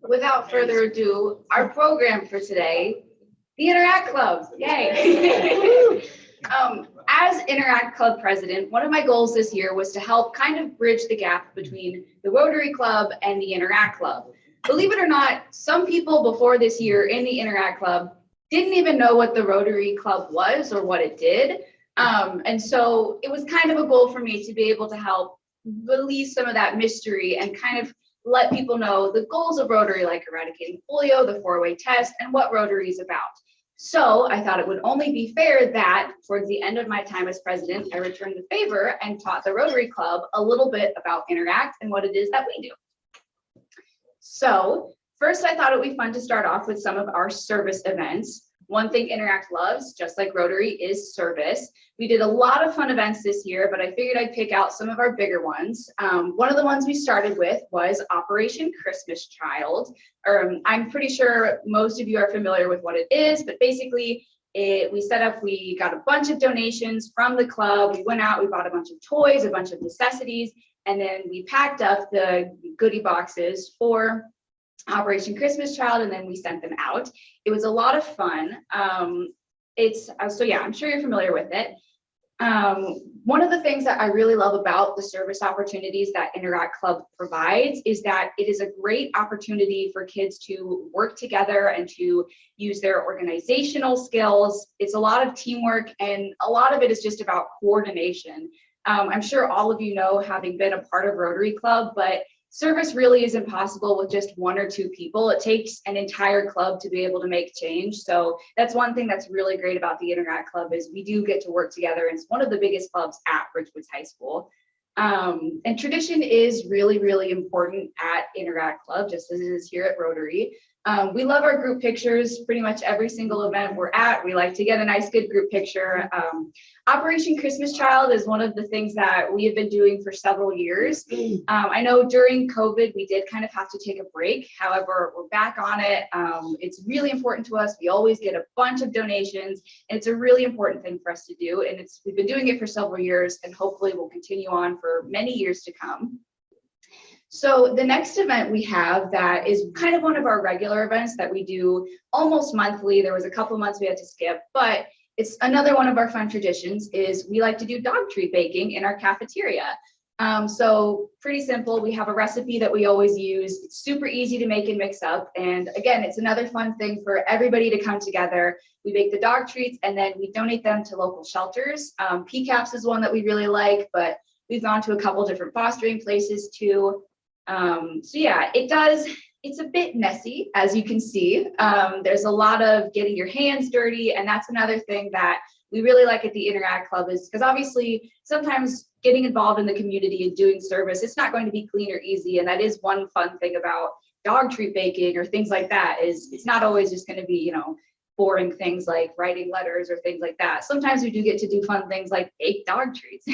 without further ado, our program for today, the Interact Club. Yay! As Interact Club president, one of my goals this year was to help kind of bridge the gap between the Rotary Club and the Interact Club. Believe it or not, some people before this year in the Interact Club didn't even know what the Rotary Club was or what it did. And so it was kind of a goal for me to be able to help release some of that mystery and kind of let people know the goals of Rotary, like eradicating polio, the 4-way test, and what Rotary is about. So I thought it would only be fair that towards the end of my time as president, I returned the favor and taught the Rotary Club a little bit about Interact and what it is that we do. So first, I thought it would be fun to start off with some of our service events. One thing Interact loves, just like Rotary, is service. We did a lot of fun events this year, but I figured I'd pick out some of our bigger ones. One of the ones we started with was Operation Christmas Child. I'm pretty sure most of you are familiar with what it is, but basically we got a bunch of donations from the club. We went out, we bought a bunch of toys, a bunch of necessities, and then we packed up the goodie boxes for Operation Christmas Child, and then we sent them out. It was a lot of fun. I'm sure you're familiar with it. One of the things that I really love about the service opportunities that Interact Club provides is that it is a great opportunity for kids to work together and to use their organizational skills. It's a lot of teamwork, and a lot of it is just about coordination. I'm sure all of you know, having been a part of Rotary Club, but service really isn't possible with just one or two people. It takes an entire club to be able to make change. So that's one thing that's really great about the Interact Club is we do get to work together. And it's one of the biggest clubs at Richwoods High School. And tradition is really, really important at Interact Club, just as it is here at Rotary. We love our group pictures. Pretty much every single event we're at, we like to get a nice, good group picture. Operation Christmas Child is one of the things that we have been doing for several years. I know during COVID, we did kind of have to take a break. However, we're back on it. It's really important to us. We always get a bunch of donations, and it's a really important thing for us to do. And we've been doing it for several years, and hopefully we'll continue on for many years to come. So the next event we have that is kind of one of our regular events that we do almost monthly. There was a couple months we had to skip, but it's another one of our fun traditions is we like to do dog treat baking in our cafeteria. So pretty simple. We have a recipe that we always use. It's super easy to make and mix up. And again, it's another fun thing for everybody to come together. We bake the dog treats and then we donate them to local shelters. PCAPS is one that we really like, but we've gone to a couple different fostering places too. So yeah, it's a bit messy, as you can see. There's a lot of getting your hands dirty, and that's another thing that we really like at the Interact Club is because obviously sometimes getting involved in the community and doing service, it's not going to be clean or easy. And that is one fun thing about dog treat baking or things like that is it's not always just going to be, boring things like writing letters or things like that. Sometimes we do get to do fun things like bake dog treats.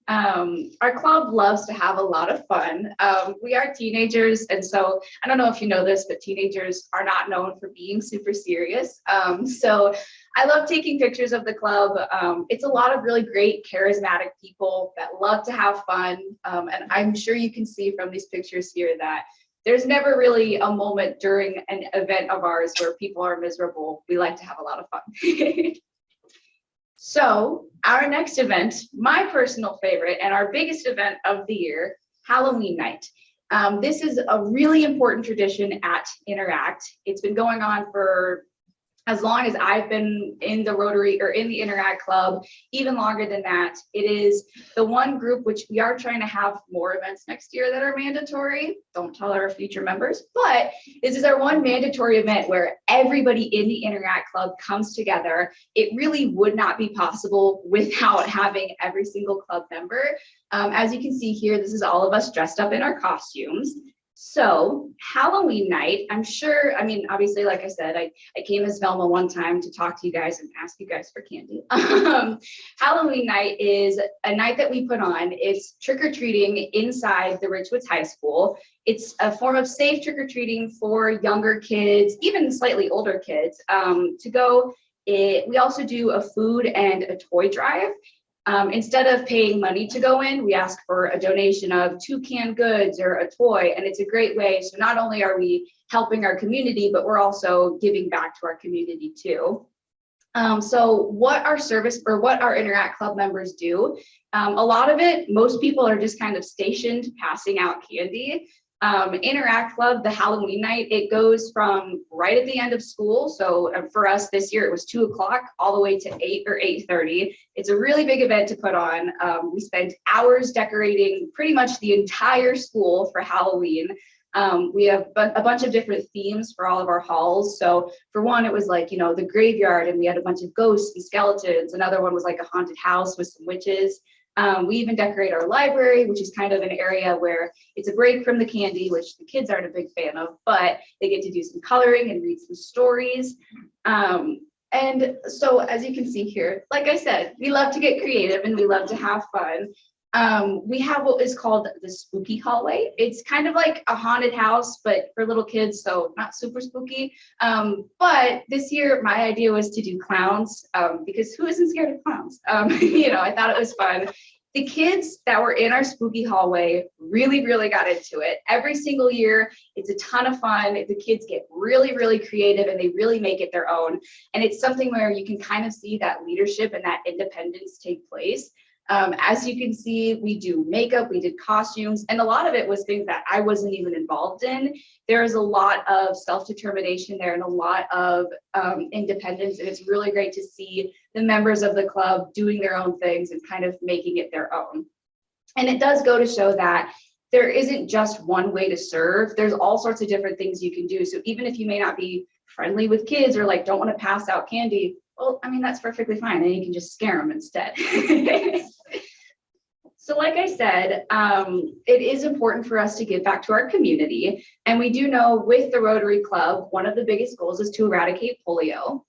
Our club loves to have a lot of fun. We are teenagers, and so I don't know if you know this, but teenagers are not known for being super serious. So I love taking pictures of the club. It's a lot of really great, charismatic people that love to have fun. And I'm sure you can see from these pictures here that there's never really a moment during an event of ours where people are miserable. We like to have a lot of fun. So our next event, my personal favorite and our biggest event of the year, Halloween night. This is a really important tradition at Interact. It's been going on for as long as I've been in the Rotary or in the Interact Club, even longer than that. It is the one group which we are trying to have more events next year that are mandatory. Don't tell our future members, but this is our one mandatory event where everybody in the Interact Club comes together. It really would not be possible without having every single club member. As you can see here, this is all of us dressed up in our costumes. So Halloween night, obviously, like I said, I came as Velma one time to talk to you guys and ask you guys for candy. Halloween night is a night that we put on. It's trick-or-treating inside the Richwoods High School. It's a form of safe trick-or-treating for younger kids, even slightly older kids, to go. We also do a food and a toy drive. Instead of paying money to go in, we ask for a donation of 2 canned goods or a toy, and it's a great way. So not only are we helping our community, but we're also giving back to our community too. So what our Interact Club members do, a lot of it, most people are just kind of stationed passing out candy. Interact Club, the Halloween night, it goes from right at the end of school. So for us this year, it was 2 o'clock all the way to 8 or 8:30. It's a really big event to put on. We spent hours decorating pretty much the entire school for Halloween. We have a bunch of different themes for all of our halls. So for one, it was like, the graveyard, and we had a bunch of ghosts and skeletons. Another one was like a haunted house with some witches. We even decorate our library, which is kind of an area where it's a break from the candy, which the kids aren't a big fan of, but they get to do some coloring and read some stories. And so as you can see here, like I said, we love to get creative and we love to have fun. We have what is called the spooky hallway. It's kind of like a haunted house, but for little kids, so not super spooky. But this year, my idea was to do clowns, because who isn't scared of clowns? I thought it was fun. The kids that were in our spooky hallway really, really got into it. Every single year, it's a ton of fun. The kids get really, really creative and they really make it their own. And it's something where you can kind of see that leadership and that independence take place. As you can see, we do makeup, we did costumes, and a lot of it was things that I wasn't even involved in. There is a lot of self-determination there and a lot of independence, and it's really great to see the members of the club doing their own things and kind of making it their own. And it does go to show that there isn't just one way to serve. There's all sorts of different things you can do. So even if you may not be friendly with kids or like don't want to pass out candy, well, that's perfectly fine. And you can just scare them instead. So like I said, it is important for us to give back to our community. And we do know with the Rotary Club, one of the biggest goals is to eradicate polio.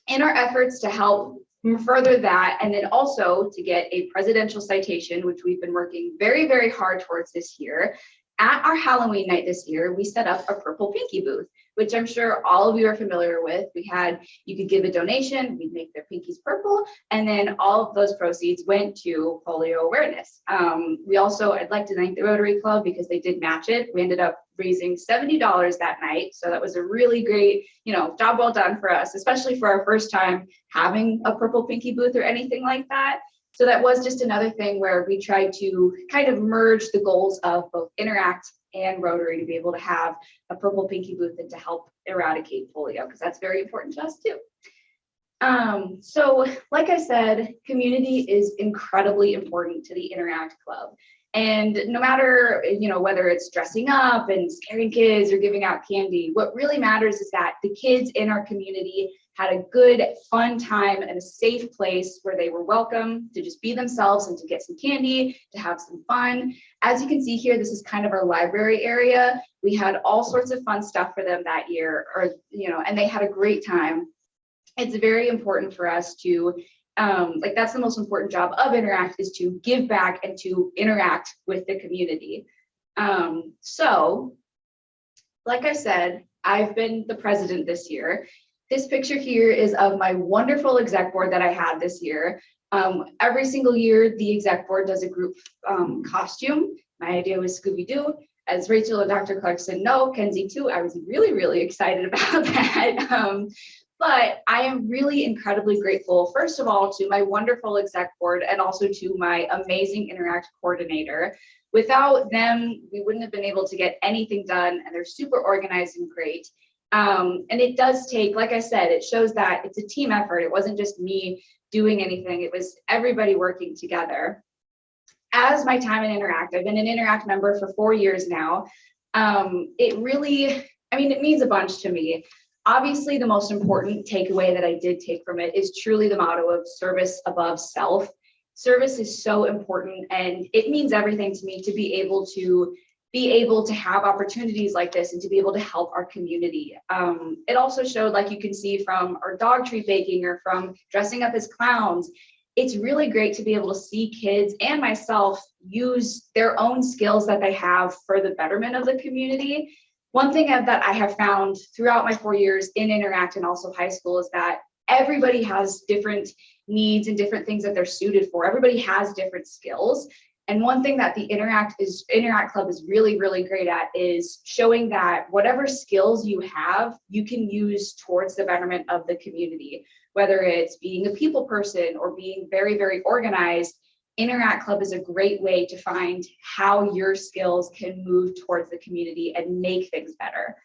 In our efforts to help further that, and then also to get a presidential citation, which we've been working very, very hard towards this year, at our Halloween night this year, we set up a purple pinky booth, which I'm sure all of you are familiar with. You could give a donation, we'd make their pinkies purple, and then all of those proceeds went to polio awareness. I'd like to thank the Rotary Club because they did match it. We ended up raising $70 that night. So that was a really great, job well done for us, especially for our first time having a purple pinky booth or anything like that. So that was just another thing where we tried to kind of merge the goals of both Interact and Rotary to be able to have a purple pinky booth and to help eradicate polio, because that's very important to us too. So like I said, community is incredibly important to the Interact Club. And no matter, whether it's dressing up and scaring kids or giving out candy, what really matters is that the kids in our community had a good, fun time and a safe place where they were welcome to just be themselves and to get some candy, to have some fun. As you can see here, this is kind of our library area. We had all sorts of fun stuff for them that year, and they had a great time. It's very important for us to, that's the most important job of Interact, is to give back and to interact with the community. So, like I said, I've been the president this year. This picture here is of my wonderful exec board that I had this year. Every single year, the exec board does a group costume. My idea was Scooby-Doo. As Rachel and Dr. Clarkson know, Kenzie too, I was really, really excited about that. But I am really incredibly grateful, first of all, to my wonderful exec board and also to my amazing Interact coordinator. Without them, we wouldn't have been able to get anything done, and they're super organized and great. And it does take, like I said, it shows that it's a team effort. It wasn't just me doing anything. It was everybody working together. As my time in Interact, I've been an Interact member for 4 years now. It means a bunch to me. Obviously, the most important takeaway that I did take from it is truly the motto of service above self. Service is so important, and it means everything to me to be able to have opportunities like this and to be able to help our community. It also showed, like you can see from our dog treat baking or from dressing up as clowns, it's really great to be able to see kids and myself use their own skills that they have for the betterment of the community. One thing that I have found throughout my 4 years in Interact and also high school is that everybody has different needs and different things that they're suited for. Everybody has different skills. And one thing that the Interact Club is really, really great at is showing that whatever skills you have, you can use towards the betterment of the community, whether it's being a people person or being very, very organized. Interact Club is a great way to find how your skills can move towards the community and make things better.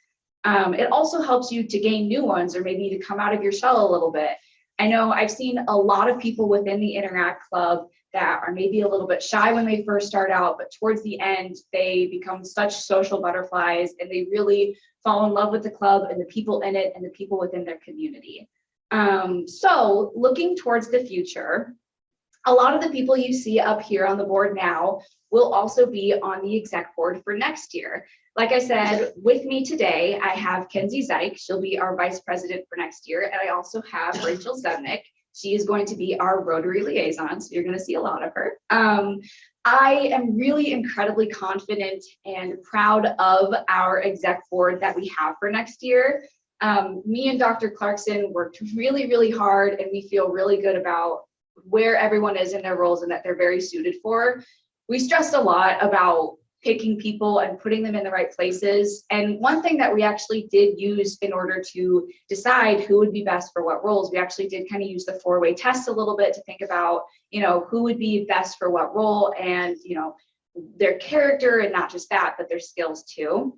It also helps you to gain new ones, or maybe to come out of your shell a little bit. I know I've seen a lot of people within the Interact Club that are maybe a little bit shy when they first start out, but towards the end, they become such social butterflies and they really fall in love with the club and the people in it and the people within their community. So looking towards the future, a lot of the people you see up here on the board now will also be on the exec board for next year. Like I said, with me today, I have Kenzie Zeich. She'll be our vice president for next year. And I also have Rachel Zevnik. She is going to be our Rotary liaison, so you're going to see a lot of her. I am really incredibly confident and proud of our exec board that we have for next year. Me and Dr. Clarkson worked really, really hard, and we feel really good about where everyone is in their roles and that they're very suited for. We stressed a lot about picking people and putting them in the right places. And one thing that we actually did use in order to decide who would be best for what roles, we actually did kind of use the 4-way test a little bit to think about, who would be best for what role, and, their character, and not just that, but their skills too.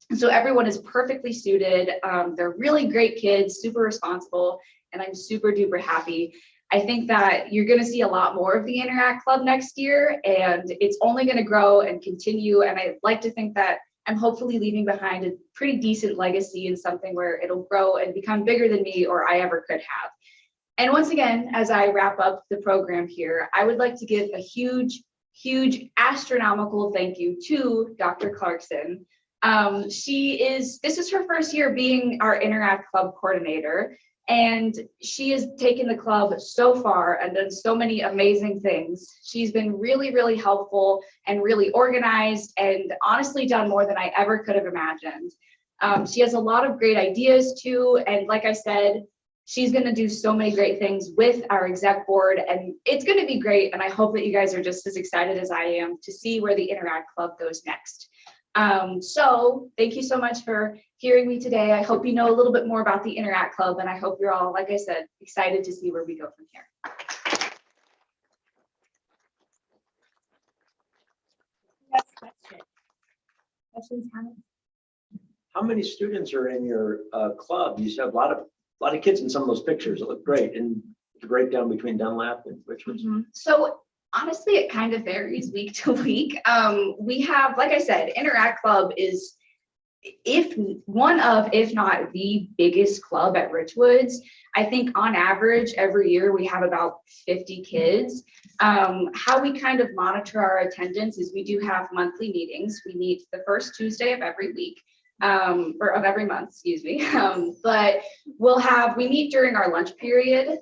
And so everyone is perfectly suited. They're really great kids, super responsible, and I'm super duper happy. I think that you're going to see a lot more of the Interact Club next year, and it's only going to grow and continue. And I'd like to think that I'm hopefully leaving behind a pretty decent legacy and something where it'll grow and become bigger than me or I ever could have. And once again, as I wrap up the program here, I would like to give a huge, huge astronomical thank you to Dr. Clarkson. This is her first year being our Interact Club coordinator. And she has taken the club so far and done so many amazing things. She's been really, really helpful and really organized, and honestly done more than I ever could have imagined. She has a lot of great ideas too. And like I said, she's going to do so many great things with our exec board, and it's going to be great. And I hope that you guys are just as excited as I am to see where the Interact Club goes next. So thank you so much for hearing me today. I hope you know a little bit more about the Interact Club, and I hope you're all, like I said, excited to see where we go from here. Questions? How many students are in your club? You have a lot of kids in some of those pictures. It looked great, and the breakdown between Dunlap and Richwoods. Mm-hmm. So honestly, it kind of varies week to week. We have, like I said, Interact Club is if not the biggest club at Richwoods. I think on average every year we have about 50 kids. How we kind of monitor our attendance is we do have monthly meetings. We meet the first Tuesday of every week. Or of every month, excuse me. But we meet during our lunch period.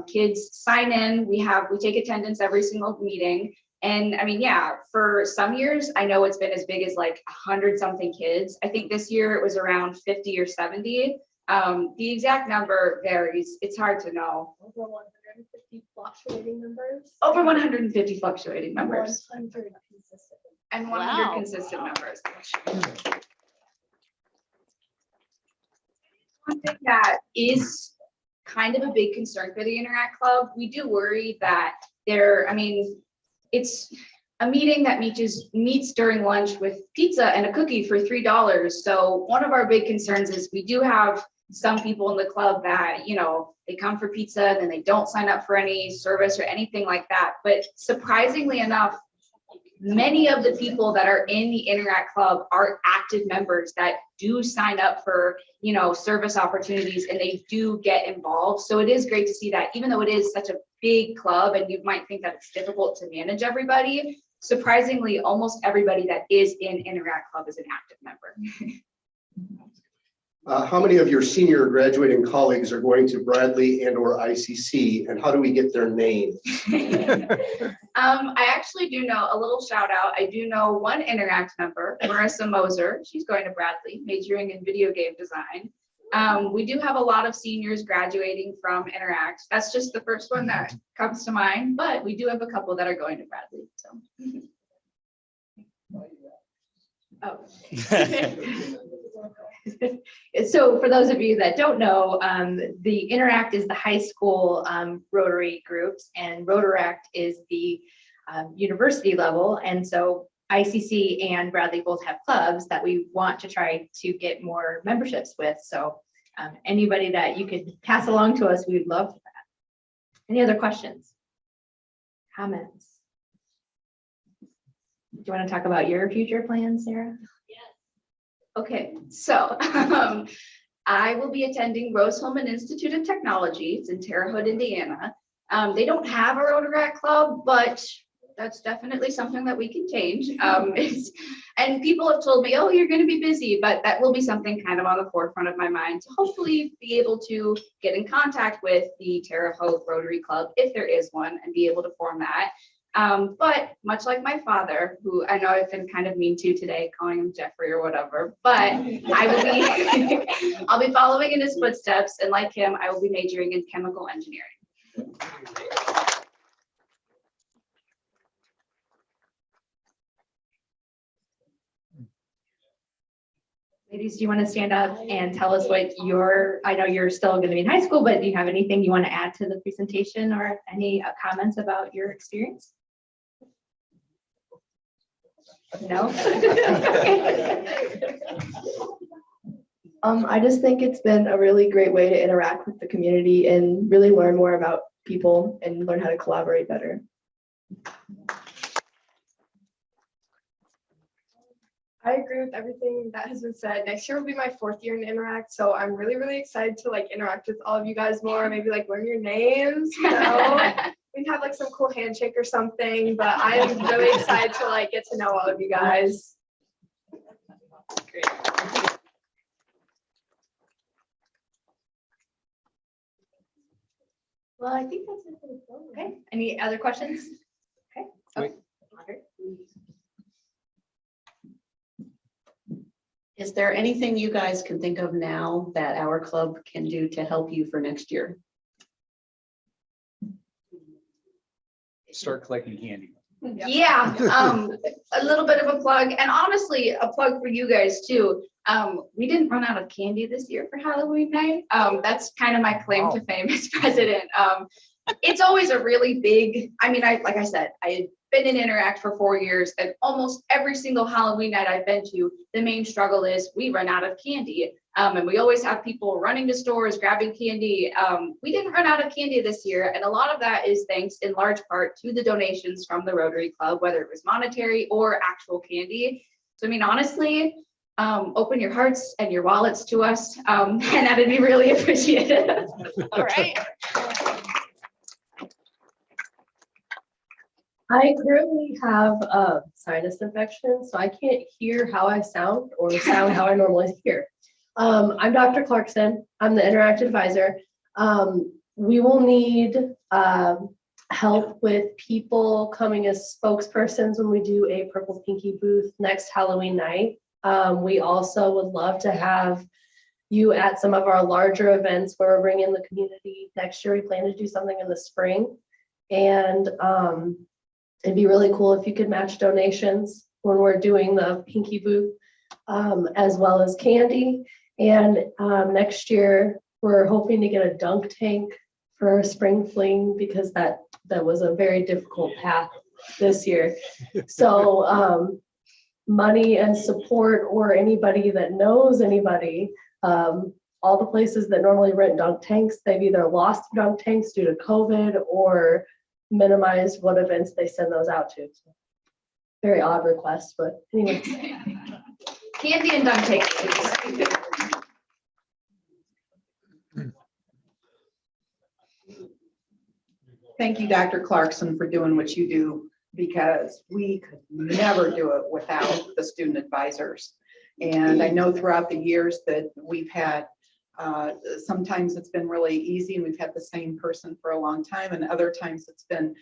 Kids sign in, we take attendance every single meeting. And I mean, yeah, for some years, I know it's been as big as like 100 something kids. I think this year it was around 50 or 70. The exact number varies. It's hard to know. Over 150 fluctuating members. Over 150 fluctuating members. 100 consistent. And 100 consistent members. One thing that is kind of a big concern for the Interact Club, we do worry that it's a meeting that meets during lunch with pizza and a cookie for $3. So one of our big concerns is we do have some people in the club that, they come for pizza and then they don't sign up for any service or anything like that. But surprisingly enough, many of the people that are in the Interact Club are active members that do sign up for, service opportunities, and they do get involved. So it is great to see that, even though it is such a big club and you might think that it's difficult to manage everybody, surprisingly, almost everybody that is in Interact Club is an active member. How many of your senior graduating colleagues are going to Bradley and/or ICC, and how do we get their names? I actually do know a little shout out. I do know one Interact member, Marissa Moser. She's going to Bradley, majoring in video game design. We do have a lot of seniors graduating from Interact. That's just the first one that comes to mind, but we do have a couple that are going to Bradley, so. Oh. So for those of you that don't know, the Interact is the high school Rotary groups, and Rotaract is the university level. And so ICC and Bradley both have clubs that we want to try to get more memberships with. So anybody that you could pass along to us, we'd love that. Any other questions? Comments? Do you want to talk about your future plans, Sarah? Okay, so I will be attending Rose-Hulman Institute of Technology. It's in Terre Haute, Indiana. They don't have a Rotaract club, but that's definitely something that we can change. And people have told me, oh, you're going to be busy, but that will be something kind of on the forefront of my mind to hopefully be able to get in contact with the Terre Haute Rotary Club, if there is one, and be able to form that. But much like my father, who I know I've been kind of mean to today, calling him Jeffrey or whatever, but I will be, I'll be following in his footsteps, and like him, I will be majoring in chemical engineering. Ladies, do you want to stand up and tell us what I know you're still going to be in high school, but do you have anything you want to add to the presentation or any comments about your experience? No? I just think it's been a really great way to interact with the community and really learn more about people and learn how to collaborate better. I agree with everything that has been said. Next year will be my 4th year in Interact, so I'm really, really excited to like interact with all of you guys more. Maybe like learn your names, you know. We can have like some cool handshake or something, but I'm really excited to like get to know all of you guys. Great. Well, I think that's it for the phone. Okay. Any other questions? Okay. Wait. Is there anything you guys can think of now that our club can do to help you for next year? Start collecting candy. Yeah, a little bit of a plug, and honestly, a plug for you guys too. We didn't run out of candy this year for Halloween night. That's kind of my claim to fame as president. It's always a really big, I mean, like I said, I had been in Interact for 4 years, and almost every single Halloween night I've been to, the main struggle is we run out of candy. And we always have people running to stores, grabbing candy. We didn't run out of candy this year. And a lot of that is thanks in large part to the donations from the Rotary Club, whether it was monetary or actual candy. So, I mean, honestly, open your hearts and your wallets to us, and that'd be really appreciated. All right. I currently have a sinus infection, so I can't hear how I sound or sound how I normally hear. I'm Dr. Clarkson. I'm the Interact advisor. We will need help with people coming as spokespersons when we do a Purple Pinky booth next Halloween night. We also would love to have you at some of our larger events where we're bringing the community. Next year, we plan to do something in the spring. And it'd be really cool if you could match donations when we're doing the Pinky booth, as well as candy. And next year, we're hoping to get a dunk tank for Spring Fling because that was a very difficult path this year. So money and support, or anybody that knows anybody, all the places that normally rent dunk tanks, they've either lost dunk tanks due to COVID or minimize what events they send those out to. So, very odd request, but anyway. Candy and dunk tank, please. Thank you, Dr. Clarkson, for doing what you do, because we could never do it without the student advisors. And I know throughout the years that we've had, sometimes it's been really easy and we've had the same person for a long time, and other times it's been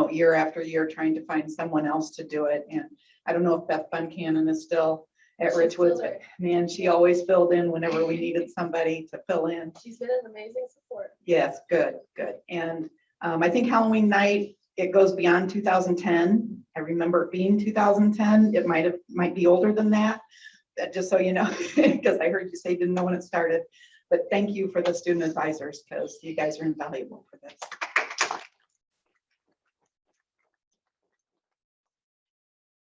year after year trying to find someone else to do it. And I don't know if Beth Buncannon is still at She's still Richwoods. there. Man, she always filled in whenever we needed somebody to fill in. She's been an amazing support. Yes, good, good. And I think Halloween night, it goes beyond 2010. I remember it being 2010. It might be older than that. Just so you know, because I heard you say you didn't know when it started. But thank you for the student advisors because you guys are invaluable for this.